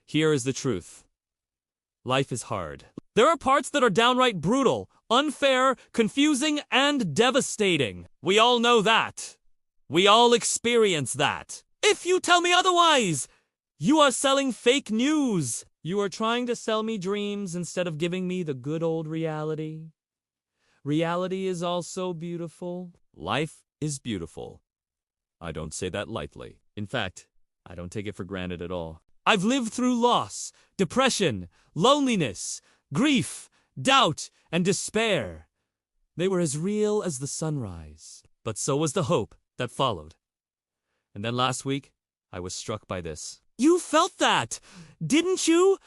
Here is the truth. Life is hard. There are parts that are downright brutal, unfair, confusing, and devastating. We all know that. We all experience that. If you tell me otherwise, you are selling fake news. You are trying to sell me dreams instead of giving me the good old reality. Reality is also beautiful. Life is beautiful. I don't say that lightly. In fact, I don't take it for granted at all. I've lived through loss, depression, loneliness, grief, doubt, and despair. They were as real as the sunrise, but so was the hope that followed. And then last week, I was struck by this. You felt that, didn't you?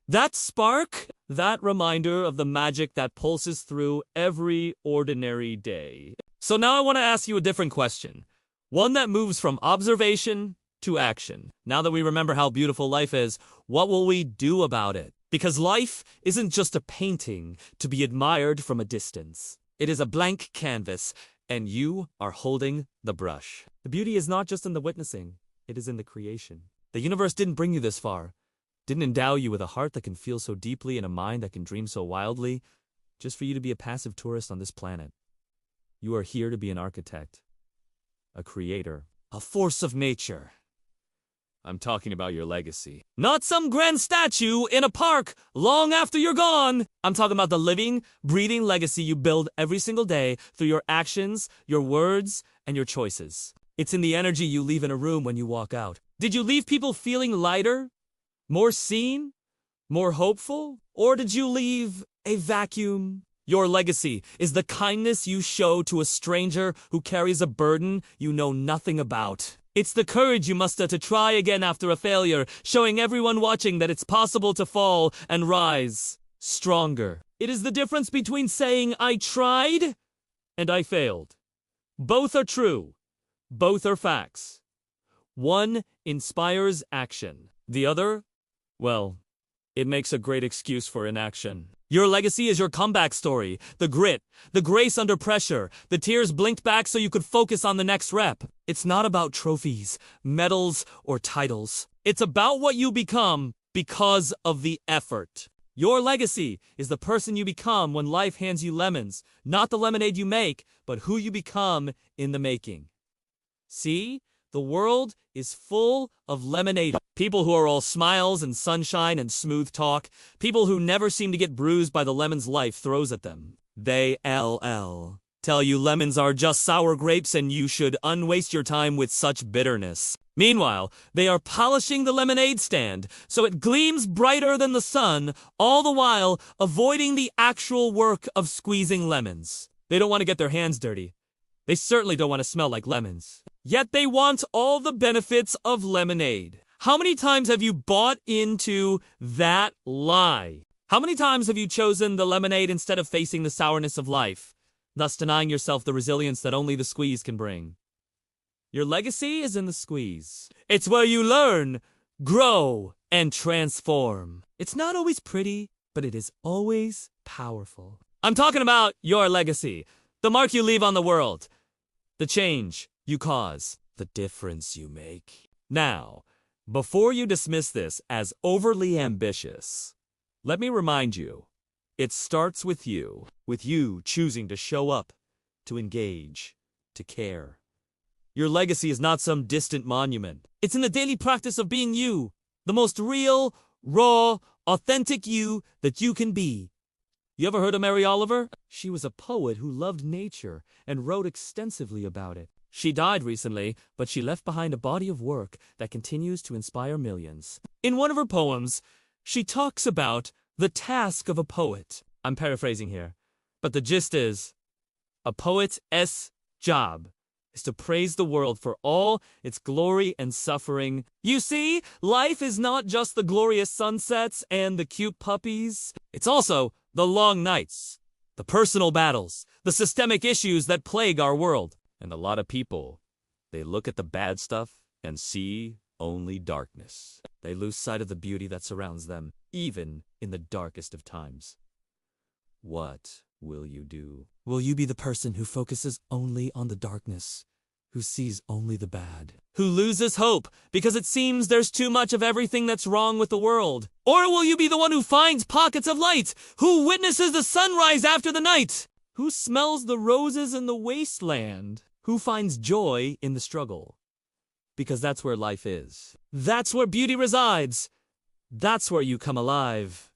That spark, that reminder of the magic that pulses through every ordinary day. So now I want to ask you a different question. One that moves from observation to action. Now that we remember how beautiful life is, what will we do about it? Because life isn't just a painting to be admired from a distance. It is a blank canvas, and you are holding the brush. The beauty is not just in the witnessing, it is in the creation. The universe didn't bring you this far, didn't endow you with a heart that can feel so deeply and a mind that can dream so wildly, just for you to be a passive tourist on this planet. You are here to be an architect, a creator, a force of nature. I'm talking about your legacy. Not some grand statue in a park long after you're gone. I'm talking about the living, breathing legacy you build every single day through your actions, your words, and your choices. It's in the energy you leave in a room when you walk out. Did you leave people feeling lighter, more seen, more hopeful? Or did you leave a vacuum? Your legacy is the kindness you show to a stranger who carries a burden you know nothing about. It's the courage you muster to try again after a failure, showing everyone watching that it's possible to fall and rise stronger. It is the difference between saying, I tried, and I failed. Both are true. Both are facts. One inspires action. The other, well, it makes a great excuse for inaction. Your legacy is your comeback story, the grit, the grace under pressure, the tears blinked back so you could focus on the next rep. It's not about trophies, medals, or titles. It's about what you become because of the effort. Your legacy is the person you become when life hands you lemons, not the lemonade you make, but who you become in the making. See? The world is full of lemonade. People who are all smiles and sunshine and smooth talk. People who never seem to get bruised by the lemons life throws at them. They tell you lemons are just sour grapes and you should unwaste your time with such bitterness. Meanwhile, they are polishing the lemonade stand so it gleams brighter than the sun, all the while avoiding the actual work of squeezing lemons. They don't want to get their hands dirty. They certainly don't want to smell like lemons. Yet they want all the benefits of lemonade. How many times have you bought into that lie? How many times have you chosen the lemonade instead of facing the sourness of life, thus denying yourself the resilience that only the squeeze can bring? Your legacy is in the squeeze. It's where you learn, grow, and transform. It's not always pretty, but it is always powerful. I'm talking about your legacy, the mark you leave on the world, the change you cause, the difference you make. Now, before you dismiss this as overly ambitious, let me remind you, it starts with you choosing to show up, to engage, to care. Your legacy is not some distant monument. It's in the daily practice of being you, the most real, raw, authentic you that you can be. You ever heard of Mary Oliver? She was a poet who loved nature and wrote extensively about it. She died recently, but she left behind a body of work that continues to inspire millions. In one of her poems, she talks about the task of a poet. I'm paraphrasing here, but the gist is, a poet's job is to praise the world for all its glory and suffering. You see, life is not just the glorious sunsets and the cute puppies. It's also the long nights, the personal battles, the systemic issues that plague our world. And a lot of people, they look at the bad stuff and see only darkness. They lose sight of the beauty that surrounds them, even in the darkest of times. What will you do? Will you be the person who focuses only on the darkness, who sees only the bad, who loses hope because it seems there's too much of everything that's wrong with the world? Or will you be the one who finds pockets of light, who witnesses the sunrise after the night, who smells the roses in the wasteland, who finds joy in the struggle? Because that's where life is. That's where beauty resides. That's where you come alive.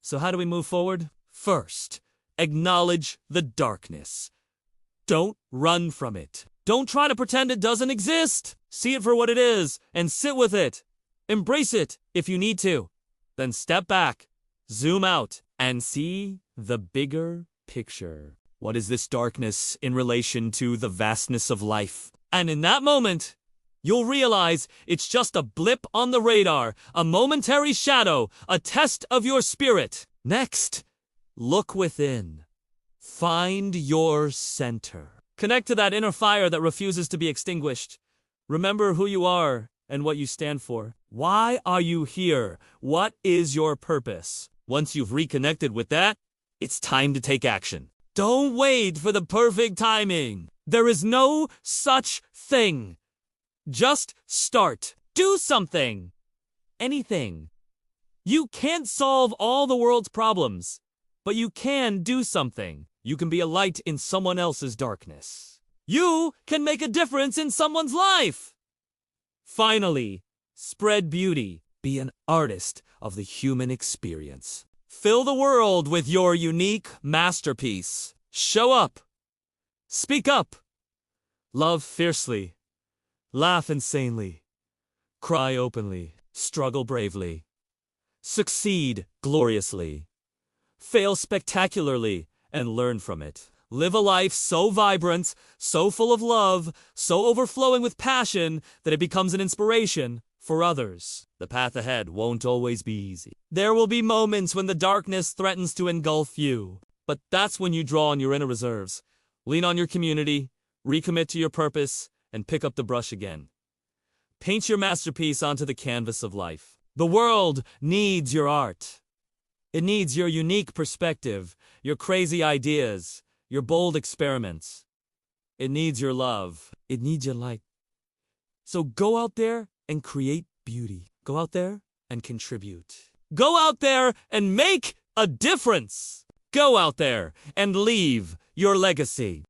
So how do we move forward? First, acknowledge the darkness. Don't run from it. Don't try to pretend it doesn't exist. See it for what it is and sit with it. Embrace it if you need to. Then step back, zoom out, and see the bigger picture. What is this darkness in relation to the vastness of life? And in that moment, you'll realize it's just a blip on the radar, a momentary shadow, a test of your spirit. Next, look within. Find your center. Connect to that inner fire that refuses to be extinguished. Remember who you are and what you stand for. Why are you here? What is your purpose? Once you've reconnected with that, it's time to take action. Don't wait for the perfect timing. There is no such thing. Just start. Do something. Anything. You can't solve all the world's problems, but you can do something. You can be a light in someone else's darkness. You can make a difference in someone's life. Finally, spread beauty. Be an artist of the human experience. Fill the world with your unique masterpiece. Show up. Speak up. Love fiercely. Laugh insanely. Cry openly. Struggle bravely. Succeed gloriously. Fail spectacularly and learn from it. Live a life so vibrant, so full of love, so overflowing with passion that it becomes an inspiration for others. The path ahead won't always be easy. There will be moments when the darkness threatens to engulf you, but that's when you draw on your inner reserves. Lean on your community, recommit to your purpose, and pick up the brush again. Paint your masterpiece onto the canvas of life. The world needs your art. It needs your unique perspective, your crazy ideas, your bold experiments. It needs your love. It needs your light. So go out there and create beauty. Go out there and contribute. Go out there and make a difference. Go out there and leave your legacy.